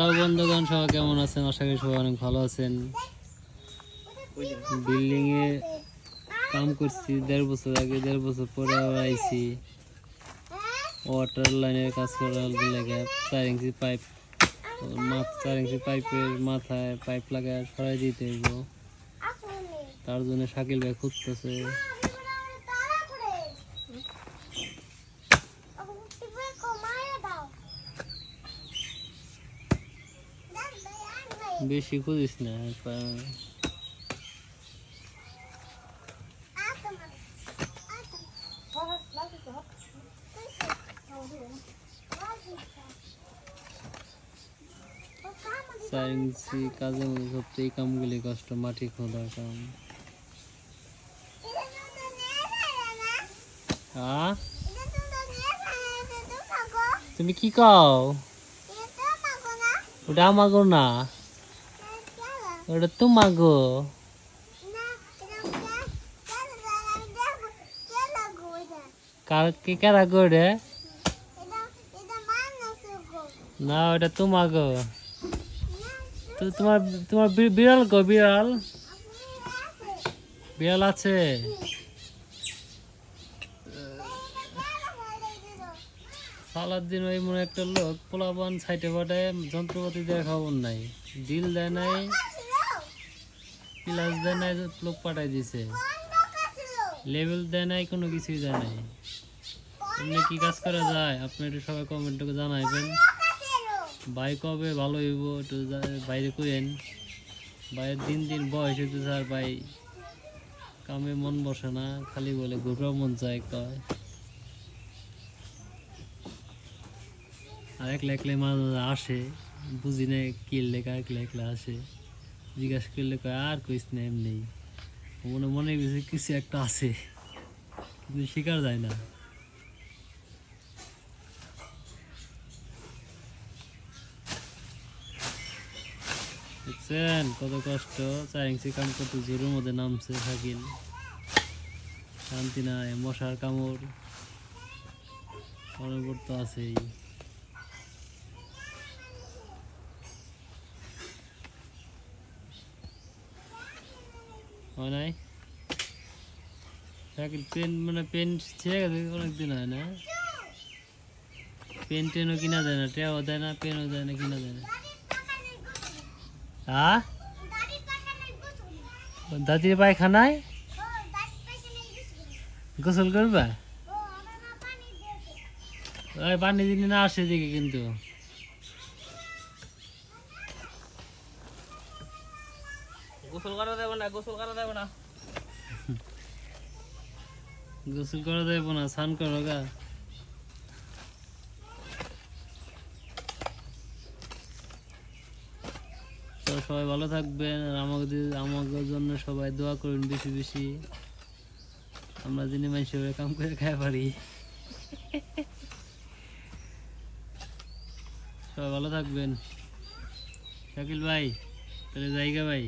Hello বন্ধুগণ, সবাই কেমন আছেন? আশা করি সবাই অনেক ভালো আছেন। বিল্ডিং এ কাম করছি 1.5 বছর আগে, 1.5 বছর পরে আবার আইছি ওয়াটার লাইনের কাজ করার লেগে। 4 ইঞ্চি পাইপ 4 ইঞ্চি পাইপের মাথায় পাইপ লাগায় সরাই দিতে হইব। তার জন্য শাকিল ভাই খুঁজতেছে। বেশি খুঁজিস না, কাজের মধ্যে সবচেয়ে এই কামগুলি কষ্ট, মাটি খোঁড়ার কাম। তুমি কি কও? ওটা আমাগো না, ওটা তোমাগো। কারা করে না, ওটা তোমাগো। তো তোমার তোমার বিড়াল গো, বিড়াল বিড়াল আছে। সালাদ দিন ওই মনে একটা লোক পোলাপান সাইটে পাঠায় যন্ত্রপাতি দেওয়ার খবর নাই, ডিল দেয় নাই, প্লাস দেয় নাই, লোক পাঠাই দিছে, লেভেল দেয় নাই, কোনো কিছুই দেয় নাই। এমনি কি কাজ করা যায় আপনি একটু সবাই কমেন্টে জানাইবেন। ভাই কবে ভালো হইব একটু বাইরে করেন। ভাইয়ের দিন দিন বয়স হইতেছে আর ভাই কামে মন বসে না, খালি বলে ঘুরবার মন চায় কয়। আর একলা একলা মাঝে মাঝে আসে, বুঝি না কি লেখা, একলা একলা আসে, জিজ্ঞাসা করলে কয় আর কইস না, এমনি মনে মনে কিছু একটা আছে, কিন্তু শিকার যায় না। দেখছেন কত কষ্ট, 4 ইঞ্চি কাম করতে জোরের মধ্যে নামছে শাকিল। শান্তি নাই, মশার কামড় অনবরত আছেই। হয় নাই শাকিল? পেন মানে পেন ছিঁড়ে গেছে অনেকদিন, হয় না? পেন টেনও কিনা দেয় না, টেও দেয় না, পেনও দেয় না, কিনা দেয় না। হ্যাঁ, দাদির পায়খানায় গোসল করবা? ওই পানি দিনে না আসে দিকে, কিন্তু গোসল করা যাবে না, গোসল করা যাবে না, গোসল করা যাবে না, স্নান করো গা। তো সবাই ভালো থাকবেন, আর আমাদের জন্য সবাই দোয়া করুন বেশি বেশি, আমরা যিনি মানুষের কাম করে খাই পারি। সবাই ভালো থাকবেন। শাকিল ভাই তাহলে জায়গা ভাই।